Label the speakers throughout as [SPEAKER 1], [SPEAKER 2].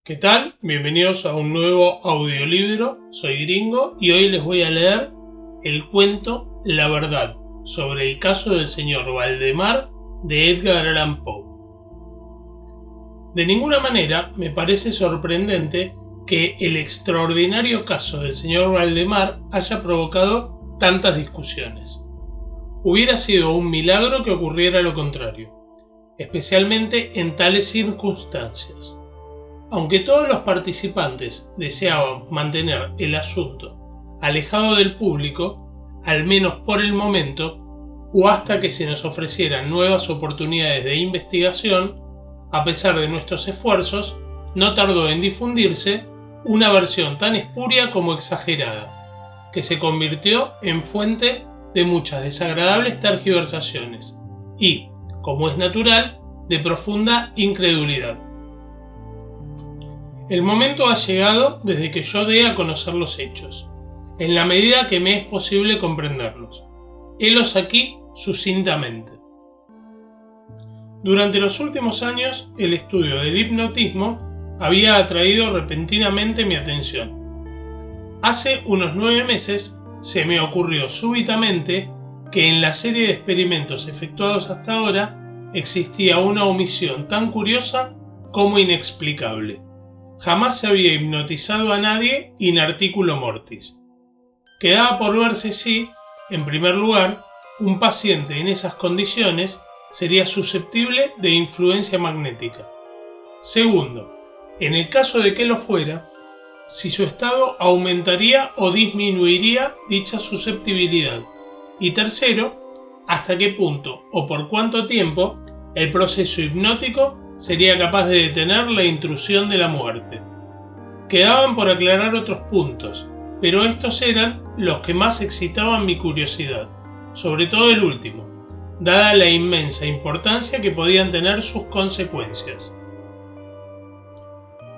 [SPEAKER 1] ¿Qué tal? Bienvenidos a un nuevo audiolibro. Soy Gringo y hoy les voy a leer el cuento La Verdad sobre el caso del señor Valdemar de Edgar Allan Poe. De ninguna manera me parece sorprendente que el extraordinario caso del señor Valdemar haya provocado tantas discusiones. Hubiera sido un milagro que ocurriera lo contrario, especialmente en tales circunstancias. Aunque todos los participantes deseaban mantener el asunto alejado del público, al menos por el momento, o hasta que se nos ofrecieran nuevas oportunidades de investigación, a pesar de nuestros esfuerzos, no tardó en difundirse una versión tan espuria como exagerada, que se convirtió en fuente de muchas desagradables tergiversaciones y, como es natural, de profunda incredulidad. El momento ha llegado desde que yo dé a conocer los hechos, en la medida que me es posible comprenderlos. Helos aquí sucintamente. Durante los últimos años, el estudio del hipnotismo había atraído repentinamente mi atención. Hace unos 9 meses se me ocurrió súbitamente que en la serie de experimentos efectuados hasta ahora existía una omisión tan curiosa como inexplicable. Jamás se había hipnotizado a nadie in articulo mortis. Quedaba por verse si, en primer lugar, un paciente en esas condiciones sería susceptible de influencia magnética. Segundo, en el caso de que lo fuera, si su estado aumentaría o disminuiría dicha susceptibilidad. Y tercero, hasta qué punto o por cuánto tiempo el proceso hipnótico sería capaz de detener la intrusión de la muerte. Quedaban por aclarar otros puntos, pero estos eran los que más excitaban mi curiosidad, sobre todo el último, dada la inmensa importancia que podían tener sus consecuencias.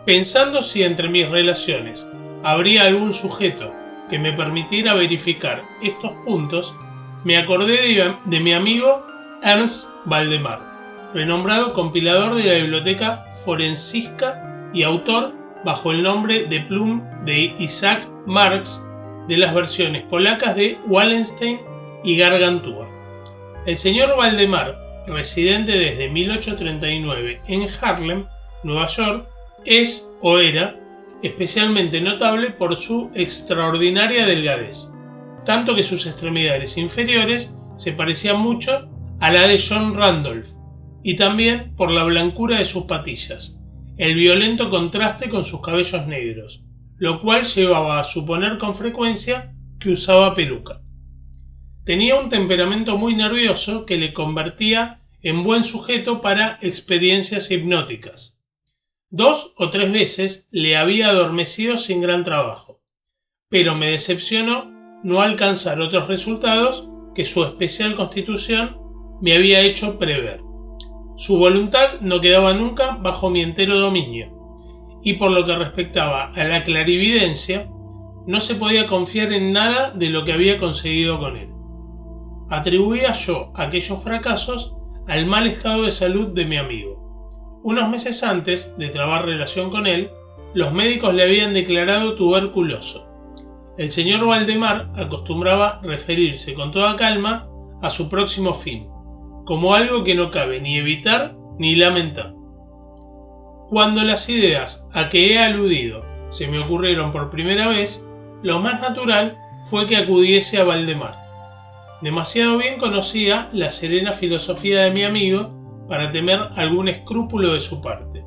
[SPEAKER 1] Pensando si entre mis relaciones habría algún sujeto que me permitiera verificar estos puntos, me acordé de mi amigo Ernst Valdemar, renombrado compilador de la Biblioteca Forensicka y autor, bajo el nombre de Plum de Isaac Marx, de las versiones polacas de Wallenstein y Gargantúa. El señor Valdemar, residente desde 1839 en Harlem, Nueva York, es o era especialmente notable por su extraordinaria delgadez, tanto que sus extremidades inferiores se parecían mucho a la de John Randolph, y también por la blancura de sus patillas, el violento contraste con sus cabellos negros, lo cual llevaba a suponer con frecuencia que usaba peluca. Tenía un temperamento muy nervioso que le convertía en buen sujeto para experiencias hipnóticas. 2 o 3 veces le había adormecido sin gran trabajo, pero me decepcionó no alcanzar otros resultados que su especial constitución me había hecho prever. Su voluntad no quedaba nunca bajo mi entero dominio, y por lo que respectaba a la clarividencia, no se podía confiar en nada de lo que había conseguido con él. Atribuía yo aquellos fracasos al mal estado de salud de mi amigo. Unos meses antes de trabar relación con él, los médicos le habían declarado tuberculoso. El señor Valdemar acostumbraba referirse con toda calma a su próximo fin, como algo que no cabe ni evitar ni lamentar. Cuando las ideas a que he aludido se me ocurrieron por primera vez, lo más natural fue que acudiese a Valdemar. Demasiado bien conocía la serena filosofía de mi amigo para temer algún escrúpulo de su parte.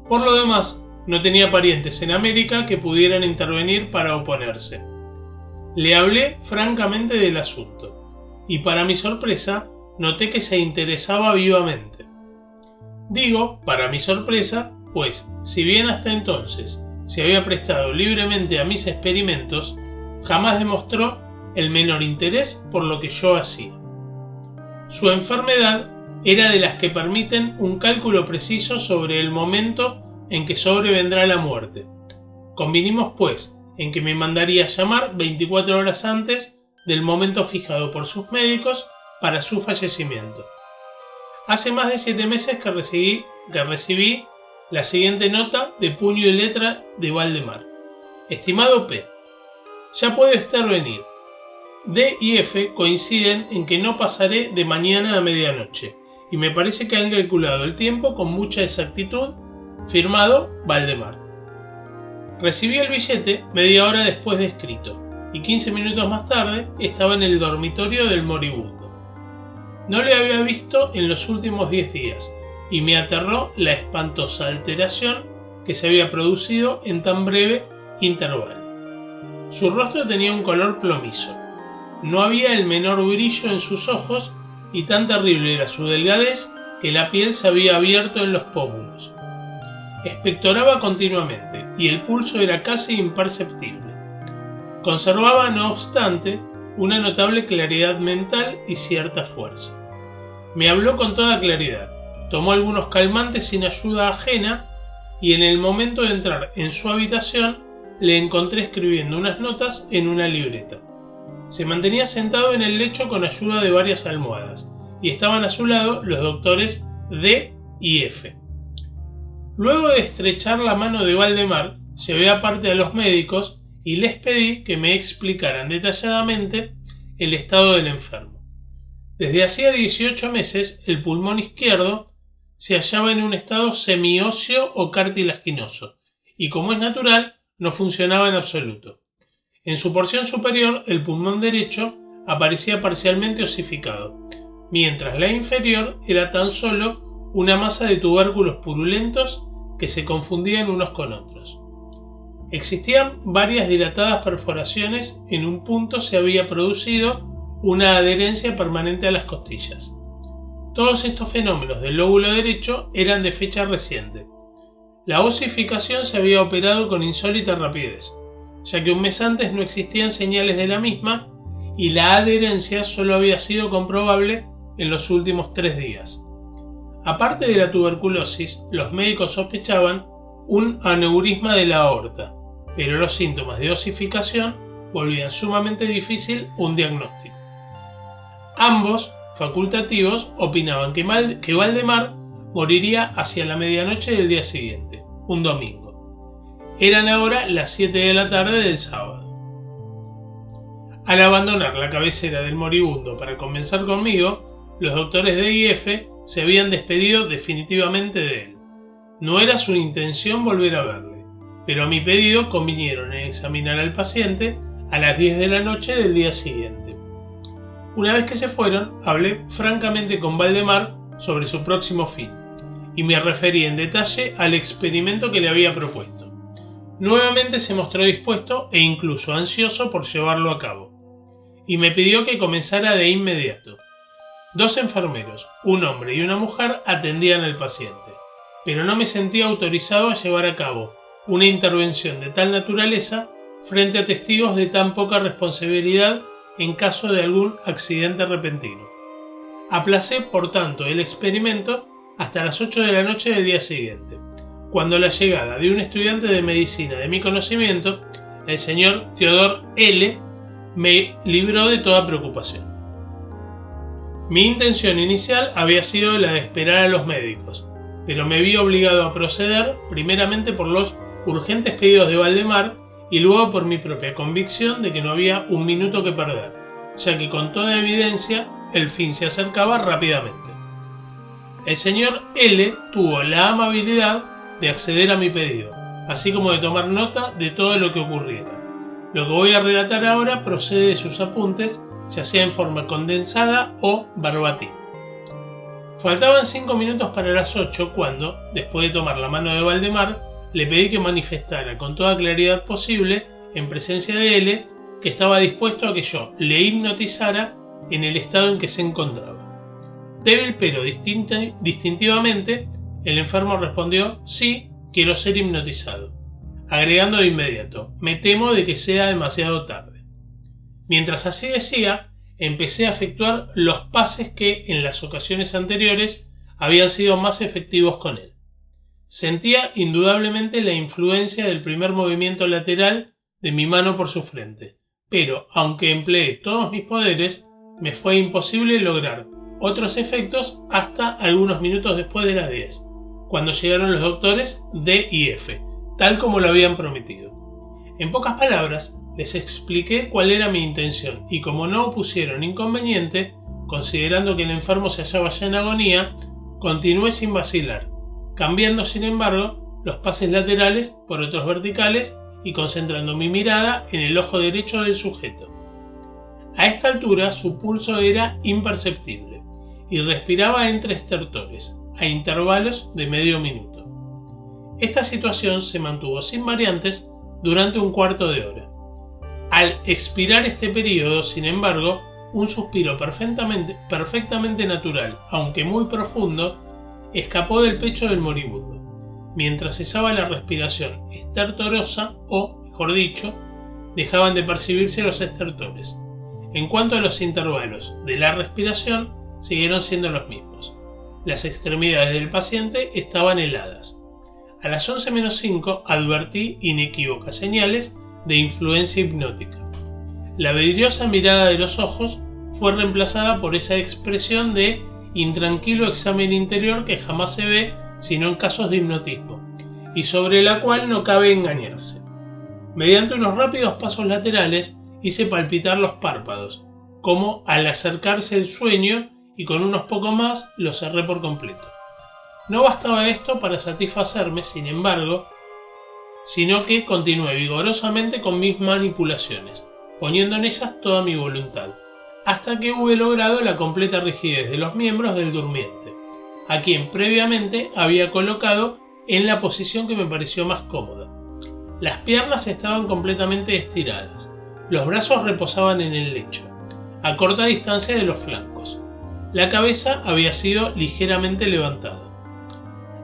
[SPEAKER 1] Por lo demás, no tenía parientes en América que pudieran intervenir para oponerse. Le hablé francamente del asunto, y para mi sorpresa noté que se interesaba vivamente. Digo para mi sorpresa, pues si bien hasta entonces se había prestado libremente a mis experimentos, jamás demostró el menor interés por lo que yo hacía. Su enfermedad era de las que permiten un cálculo preciso sobre el momento en que sobrevendrá la muerte. Convinimos pues en que me mandaría llamar 24 horas antes del momento fijado por sus médicos para su fallecimiento. Hace más de 7 meses que recibí la siguiente nota de puño y letra de Valdemar. Estimado P, ya puede estar venir. D y F coinciden en que no pasaré de mañana a medianoche, y me parece que han calculado el tiempo con mucha exactitud. Firmado Valdemar. Recibí el billete media hora después de escrito, y 15 minutos más tarde estaba en el dormitorio del moribundo. No le había visto en los últimos 10 días, y me aterró la espantosa alteración que se había producido en tan breve intervalo. Su rostro tenía un color plomizo. No había el menor brillo en sus ojos y tan terrible era su delgadez que la piel se había abierto en los pómulos. Expectoraba continuamente y el pulso era casi imperceptible. Conservaba, no obstante, una notable claridad mental y cierta fuerza. Me habló con toda claridad, tomó algunos calmantes sin ayuda ajena y en el momento de entrar en su habitación le encontré escribiendo unas notas en una libreta. Se mantenía sentado en el lecho con ayuda de varias almohadas y estaban a su lado los doctores D y F. Luego de estrechar la mano de Valdemar, llevé aparte a los médicos y les pedí que me explicaran detalladamente el estado del enfermo. Desde hacía 18 meses el pulmón izquierdo se hallaba en un estado semióseo o cartilaginoso y, como es natural, no funcionaba en absoluto. En su porción superior el pulmón derecho aparecía parcialmente osificado, mientras la inferior era tan solo una masa de tubérculos purulentos que se confundían unos con otros. Existían varias dilatadas perforaciones, en un punto se había producido una adherencia permanente a las costillas. Todos estos fenómenos del lóbulo derecho eran de fecha reciente. La osificación se había operado con insólita rapidez, ya que un mes antes no existían señales de la misma y la adherencia solo había sido comprobable en los últimos 3 días. Aparte de la tuberculosis, los médicos sospechaban un aneurisma de la aorta, pero los síntomas de osificación volvían sumamente difícil un diagnóstico. Ambos, facultativos, opinaban que Valdemar moriría hacia la medianoche del día siguiente, un domingo. Eran ahora las 7 de la tarde del sábado. Al abandonar la cabecera del moribundo para comenzar conmigo, los doctores D y F se habían despedido definitivamente de él. No era su intención volver a verle, pero a mi pedido convinieron en examinar al paciente a las 10 de la noche del día siguiente. Una vez que se fueron, hablé francamente con Valdemar sobre su próximo fin, y me referí en detalle al experimento que le había propuesto. Nuevamente se mostró dispuesto e incluso ansioso por llevarlo a cabo, y me pidió que comenzara de inmediato. 2 enfermeros, un hombre y una mujer, atendían al paciente, pero no me sentía autorizado a llevar a cabo una intervención de tal naturaleza frente a testigos de tan poca responsabilidad en caso de algún accidente repentino. Aplacé, por tanto, el experimento hasta las 8 de la noche del día siguiente, cuando la llegada de un estudiante de medicina de mi conocimiento, el señor Theodore L., me libró de toda preocupación. Mi intención inicial había sido la de esperar a los médicos, pero me vi obligado a proceder primeramente por los urgentes pedidos de Valdemar y luego por mi propia convicción de que no había un minuto que perder, ya que con toda evidencia el fin se acercaba rápidamente. El señor L. tuvo la amabilidad de acceder a mi pedido, así como de tomar nota de todo lo que ocurriera. Lo que voy a relatar ahora procede de sus apuntes, ya sea en forma condensada o verbatim. Faltaban 5 minutos para las 8 cuando, después de tomar la mano de Valdemar, le pedí que manifestara con toda claridad posible, en presencia de L., que estaba dispuesto a que yo le hipnotizara en el estado en que se encontraba. Débil pero distintivamente, el enfermo respondió: sí, quiero ser hipnotizado, agregando de inmediato: me temo de que sea demasiado tarde. Mientras así decía, empecé a efectuar los pases que en las ocasiones anteriores habían sido más efectivos con él. Sentía indudablemente la influencia del primer movimiento lateral de mi mano por su frente, pero aunque empleé todos mis poderes, me fue imposible lograr otros efectos hasta algunos minutos después de las 10, cuando llegaron los doctores D y F, tal como lo habían prometido. En pocas palabras, les expliqué cuál era mi intención y como no opusieron inconveniente, considerando que el enfermo se hallaba ya en agonía, continué sin vacilar, cambiando sin embargo los pases laterales por otros verticales y concentrando mi mirada en el ojo derecho del sujeto. A esta altura su pulso era imperceptible y respiraba entre estertores, a intervalos de medio minuto. Esta situación se mantuvo sin variantes durante un cuarto de hora. Al expirar este periodo, sin embargo, un suspiro perfectamente natural, aunque muy profundo, escapó del pecho del moribundo, mientras cesaba la respiración estertorosa o, mejor dicho, dejaban de percibirse los estertores. En cuanto a los intervalos de la respiración, siguieron siendo los mismos. Las extremidades del paciente estaban heladas. A las 11:05 advertí inequívocas señales de influencia hipnótica. La vidriosa mirada de los ojos fue reemplazada por esa expresión de intranquilo examen interior que jamás se ve sino en casos de hipnotismo, y sobre la cual no cabe engañarse. Mediante unos rápidos pasos laterales hice palpitar los párpados, como al acercarse el sueño, y con unos pocos más lo cerré por completo. No bastaba esto para satisfacerme, sin embargo, sino que continué vigorosamente con mis manipulaciones, poniendo en ellas toda mi voluntad, hasta que hube logrado la completa rigidez de los miembros del durmiente, a quien previamente había colocado en la posición que me pareció más cómoda. Las piernas estaban completamente estiradas, los brazos reposaban en el lecho, a corta distancia de los flancos. La cabeza había sido ligeramente levantada.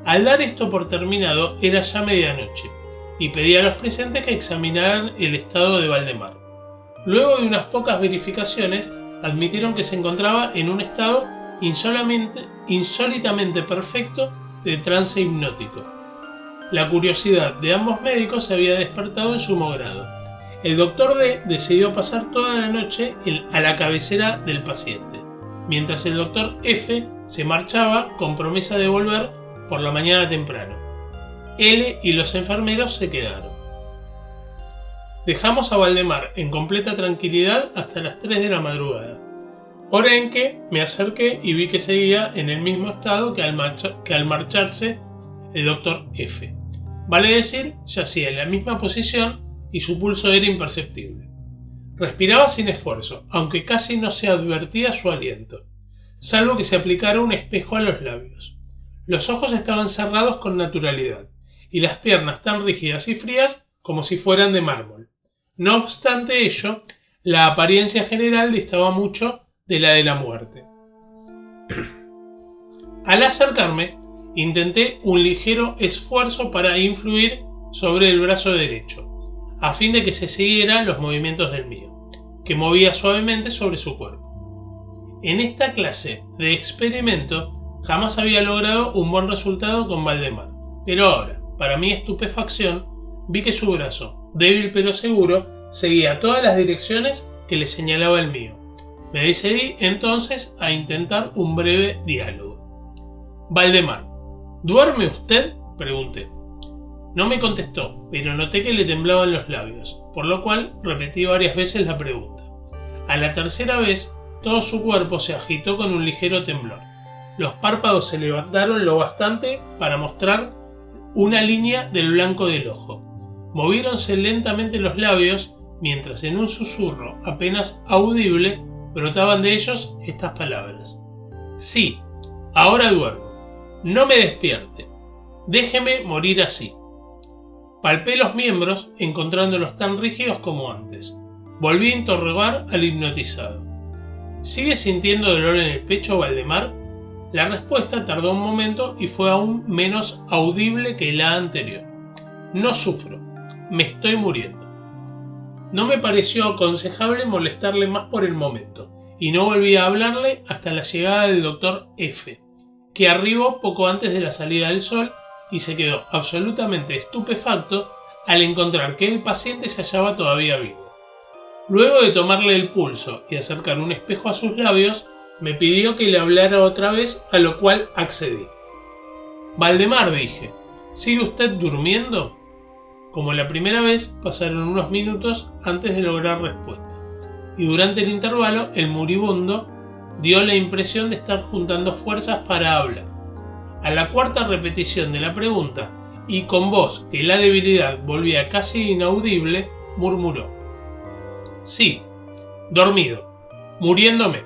[SPEAKER 1] Al dar esto por terminado era ya medianoche, y pedí a los presentes que examinaran el estado de Valdemar. Luego de unas pocas verificaciones, admitieron que se encontraba en un estado insólitamente perfecto de trance hipnótico. La curiosidad de ambos médicos se había despertado en sumo grado. El doctor D decidió pasar toda la noche a la cabecera del paciente, mientras el doctor F se marchaba con promesa de volver por la mañana temprano. L y los enfermeros se quedaron. Dejamos a Valdemar en completa tranquilidad hasta las 3 de la madrugada, hora en que me acerqué y vi que seguía en el mismo estado que al marcharse el doctor F. Vale decir, yacía en la misma posición y su pulso era imperceptible. Respiraba sin esfuerzo, aunque casi no se advertía su aliento, salvo que se aplicara un espejo a los labios. Los ojos estaban cerrados con naturalidad, y las piernas tan rígidas y frías como si fueran de mármol. No obstante ello, la apariencia general distaba mucho de la de la muerte. Al acercarme, intenté un ligero esfuerzo para influir sobre el brazo derecho, a fin de que se siguieran los movimientos del mío, que movía suavemente sobre su cuerpo. En esta clase de experimento jamás había logrado un buen resultado con Valdemar, pero ahora, para mi estupefacción, vi que su brazo, débil pero seguro, seguía todas las direcciones que le señalaba el mío. Me decidí entonces a intentar un breve diálogo. «Valdemar, ¿duerme usted?», pregunté. No me contestó, pero noté que le temblaban los labios, por lo cual repetí varias veces la pregunta. A la tercera vez, todo su cuerpo se agitó con un ligero temblor. Los párpados se levantaron lo bastante para mostrar una línea del blanco del ojo. Moviéronse lentamente los labios, mientras en un susurro apenas audible brotaban de ellos estas palabras. «Sí, ahora duermo. No me despierte. Déjeme morir así». Palpé los miembros, encontrándolos tan rígidos como antes. Volví a interrogar al hipnotizado. «¿Sigue sintiendo dolor en el pecho, Valdemar?». La respuesta tardó un momento y fue aún menos audible que la anterior. «No sufro. Me estoy muriendo». No me pareció aconsejable molestarle más por el momento, y no volví a hablarle hasta la llegada del doctor F, que arribó poco antes de la salida del sol y se quedó absolutamente estupefacto al encontrar que el paciente se hallaba todavía vivo. Luego de tomarle el pulso y acercar un espejo a sus labios, me pidió que le hablara otra vez, a lo cual accedí. Valdemar, dije, ¿sigue usted durmiendo? Como la primera vez, pasaron unos minutos antes de lograr respuesta, y durante el intervalo el moribundo dio la impresión de estar juntando fuerzas para hablar. A la cuarta repetición de la pregunta, y con voz que la debilidad volvía casi inaudible, murmuró: sí, dormido, muriéndome.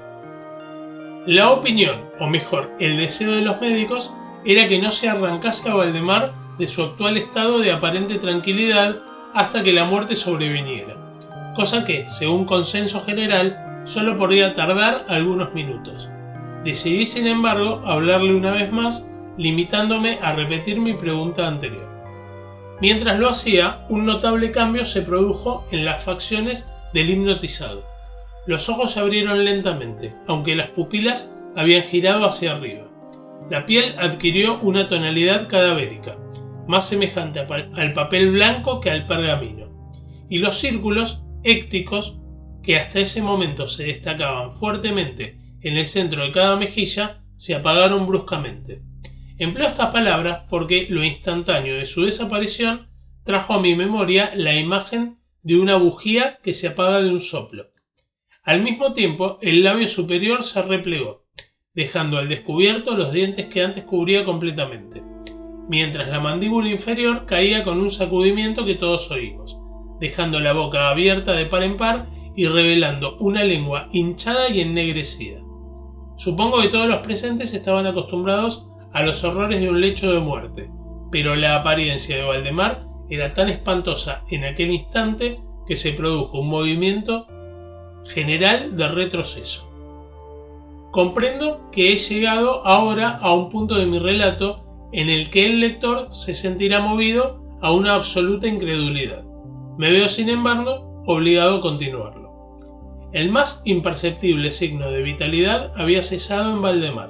[SPEAKER 1] La opinión, o mejor, el deseo de los médicos era que no se arrancase a Valdemar de su actual estado de aparente tranquilidad hasta que la muerte sobreviniera, cosa que, según consenso general, solo podía tardar algunos minutos. Decidí, sin embargo, hablarle una vez más, limitándome a repetir mi pregunta anterior. Mientras lo hacía, un notable cambio se produjo en las facciones del hipnotizado. Los ojos se abrieron lentamente, aunque las pupilas habían girado hacia arriba. La piel adquirió una tonalidad cadavérica, más semejante al papel blanco que al pergamino, y los círculos écticos, que hasta ese momento se destacaban fuertemente en el centro de cada mejilla, se apagaron bruscamente. Empleo estas palabras porque lo instantáneo de su desaparición trajo a mi memoria la imagen de una bujía que se apaga de un soplo. Al mismo tiempo, el labio superior se replegó, dejando al descubierto los dientes que antes cubría completamente, mientras la mandíbula inferior caía con un sacudimiento que todos oímos, dejando la boca abierta de par en par y revelando una lengua hinchada y ennegrecida. Supongo que todos los presentes estaban acostumbrados a los horrores de un lecho de muerte, pero la apariencia de Valdemar era tan espantosa en aquel instante que se produjo un movimiento general de retroceso. Comprendo que he llegado ahora a un punto de mi relato en el que el lector se sentirá movido a una absoluta incredulidad. Me veo, sin embargo, obligado a continuarlo. El más imperceptible signo de vitalidad había cesado en Valdemar.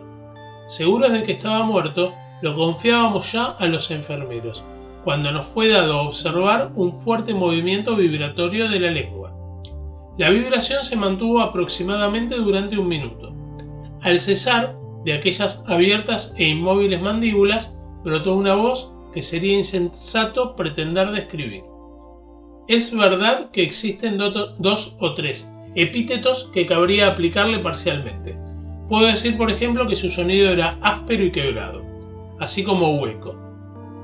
[SPEAKER 1] Seguros de que estaba muerto, lo confiábamos ya a los enfermeros, cuando nos fue dado observar un fuerte movimiento vibratorio de la lengua. La vibración se mantuvo aproximadamente durante un minuto. Al cesar de aquellas abiertas e inmóviles mandíbulas, brotó una voz que sería insensato pretender describir. Es verdad que existen dos o tres epítetos que cabría aplicarle parcialmente. Puedo decir, por ejemplo, que su sonido era áspero y quebrado, así como hueco,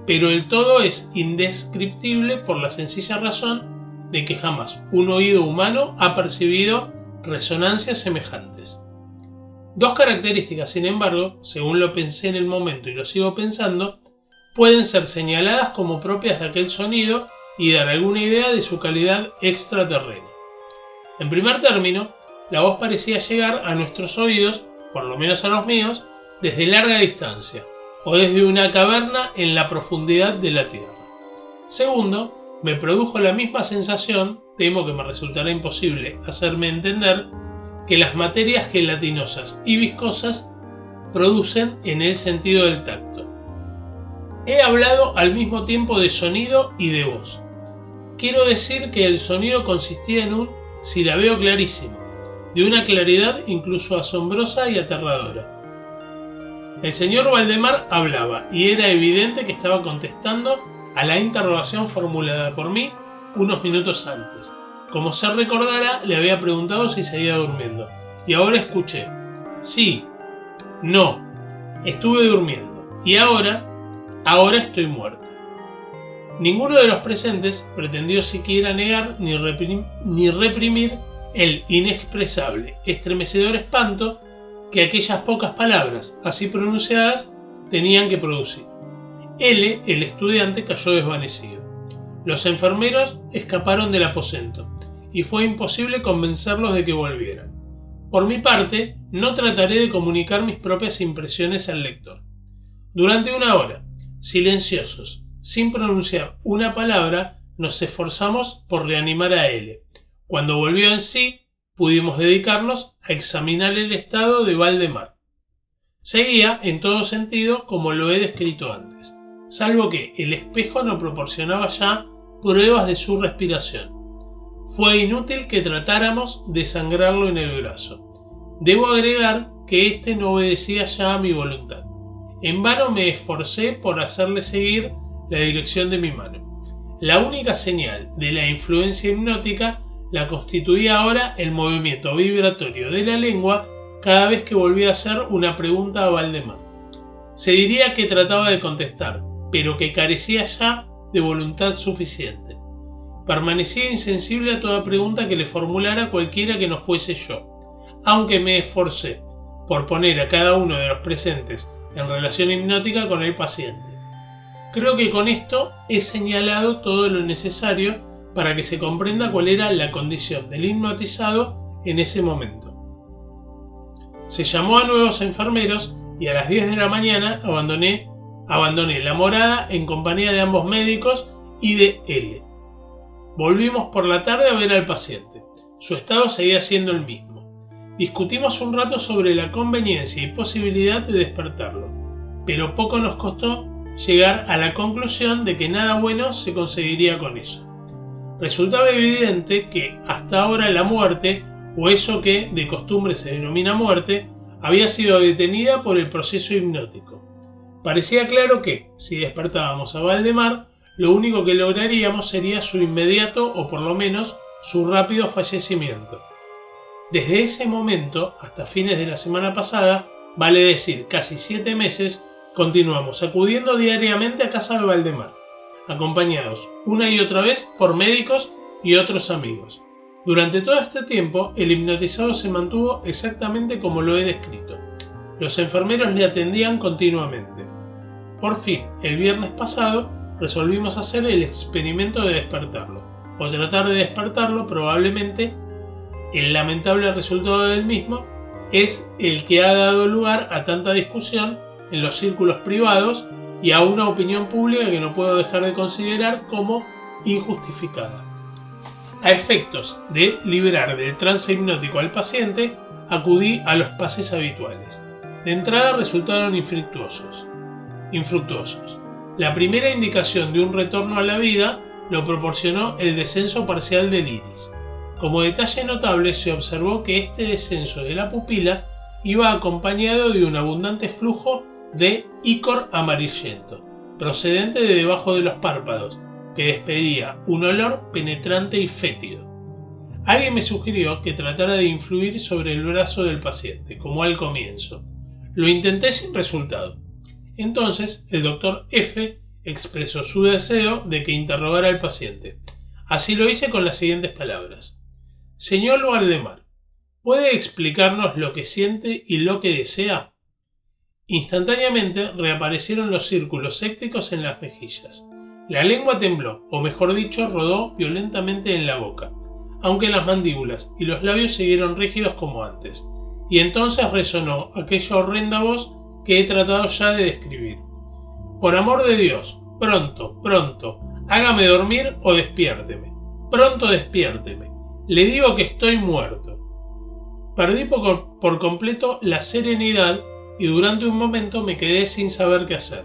[SPEAKER 1] pero el todo es indescriptible por la sencilla razón de que jamás un oído humano ha percibido resonancias semejantes. Dos características, sin embargo, según lo pensé en el momento y lo sigo pensando, pueden ser señaladas como propias de aquel sonido y dar alguna idea de su calidad extraterrena. En primer término, la voz parecía llegar a nuestros oídos, por lo menos a los míos, desde larga distancia, o desde una caverna en la profundidad de la tierra. Segundo, me produjo la misma sensación, temo que me resultará imposible hacerme entender, que las materias gelatinosas y viscosas producen en el sentido del tacto. He hablado al mismo tiempo de sonido y de voz. Quiero decir que el sonido consistía en un silabeo clarísimo, de una claridad incluso asombrosa y aterradora. El señor Valdemar hablaba y era evidente que estaba contestando a la interrogación formulada por mí unos minutos antes. Como se recordará, le había preguntado si seguía durmiendo, y ahora escuché: sí, no, estuve durmiendo, y ahora estoy muerto. Ninguno de los presentes pretendió siquiera negar ni reprimir el inexpresable, estremecedor espanto que aquellas pocas palabras, así pronunciadas, tenían que producir. L, el estudiante, cayó desvanecido. Los enfermeros escaparon del aposento, y fue imposible convencerlos de que volvieran. Por mi parte, no trataré de comunicar mis propias impresiones al lector. Durante una hora, silenciosos, sin pronunciar una palabra, nos esforzamos por reanimar a L. Cuando volvió en sí, pudimos dedicarnos a examinar el estado de Valdemar. Seguía, en todo sentido, como lo he descrito antes, salvo que el espejo no proporcionaba ya pruebas de su respiración. Fue inútil que tratáramos de sangrarlo en el brazo. Debo agregar que éste no obedecía ya a mi voluntad. En vano me esforcé por hacerle seguir la dirección de mi mano. La única señal de la influencia hipnótica la constituía ahora el movimiento vibratorio de la lengua cada vez que volvía a hacer una pregunta a Valdemar. Se diría que trataba de contestar, pero que carecía ya de voluntad suficiente. Permanecía insensible a toda pregunta que le formulara cualquiera que no fuese yo, aunque me esforcé por poner a cada uno de los presentes en relación hipnótica con el paciente. Creo que con esto he señalado todo lo necesario para que se comprenda cuál era la condición del hipnotizado en ese momento. Se llamó a nuevos enfermeros y a las 10 de la mañana abandoné la morada en compañía de ambos médicos y de L. Volvimos por la tarde a ver al paciente. Su estado seguía siendo el mismo. Discutimos un rato sobre la conveniencia y posibilidad de despertarlo, pero poco nos costó llegar a la conclusión de que nada bueno se conseguiría con eso. Resultaba evidente que hasta ahora la muerte, o eso que de costumbre se denomina muerte, había sido detenida por el proceso hipnótico. Parecía claro que, si despertábamos a Valdemar, lo único que lograríamos sería su inmediato o por lo menos su rápido fallecimiento. Desde ese momento hasta fines de la semana pasada, vale decir casi 7 meses, continuamos acudiendo diariamente a casa de Valdemar, acompañados una y otra vez por médicos y otros amigos. Durante todo este tiempo, el hipnotizado se mantuvo exactamente como lo he descrito. Los enfermeros le atendían continuamente. Por fin, el viernes pasado, resolvimos hacer el experimento de despertarlo, o tratar de despertarlo. Probablemente el lamentable resultado del mismo es el que ha dado lugar a tanta discusión en los círculos privados y a una opinión pública que no puedo dejar de considerar como injustificada. A efectos de librar del trance hipnótico al paciente, acudí a los pases habituales. De entrada resultaron infructuosos. La primera indicación de un retorno a la vida lo proporcionó el descenso parcial del iris. Como detalle notable, se observó que este descenso de la pupila iba acompañado de un abundante flujo de ícor amarillento, procedente de debajo de los párpados, que despedía un olor penetrante y fétido. Alguien me sugirió que tratara de influir sobre el brazo del paciente, como al comienzo. Lo intenté sin resultado. Entonces el doctor F expresó su deseo de que interrogara al paciente. Así lo hice con las siguientes palabras: «Señor Valdemar, ¿puede explicarnos lo que siente y lo que desea?». Instantáneamente reaparecieron los círculos sépticos en las mejillas. La lengua tembló, o mejor dicho, rodó violentamente en la boca, aunque las mandíbulas y los labios siguieron rígidos como antes, y entonces resonó aquella horrenda voz que he tratado ya de describir. «Por amor de Dios, pronto, pronto, hágame dormir o despiérteme. Pronto despiérteme. Le digo que estoy muerto». Perdí por completo la serenidad y durante un momento me quedé sin saber qué hacer.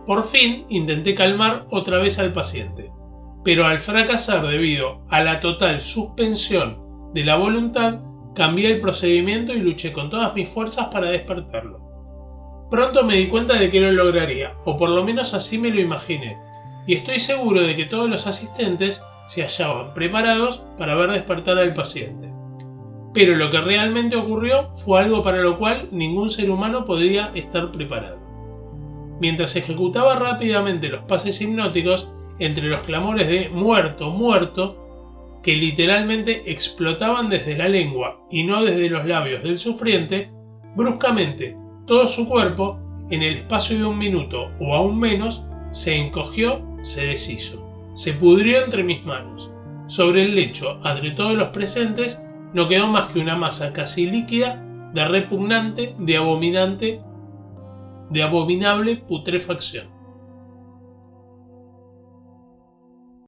[SPEAKER 1] Por fin intenté calmar otra vez al paciente, pero al fracasar debido a la total suspensión de la voluntad, cambié el procedimiento y luché con todas mis fuerzas para despertarlo. Pronto me di cuenta de que lo lograría, o por lo menos así me lo imaginé, y estoy seguro de que todos los asistentes se hallaban preparados para ver despertar al paciente. Pero lo que realmente ocurrió fue algo para lo cual ningún ser humano podía estar preparado. Mientras ejecutaba rápidamente los pases hipnóticos, entre los clamores de «muerto, muerto», que literalmente explotaban desde la lengua y no desde los labios del sufriente, bruscamente todo su cuerpo, en el espacio de un minuto o aún menos, se encogió, se deshizo, se pudrió entre mis manos. Sobre el lecho, entre todos los presentes, no quedó más que una masa casi líquida de repugnante, de abominable putrefacción.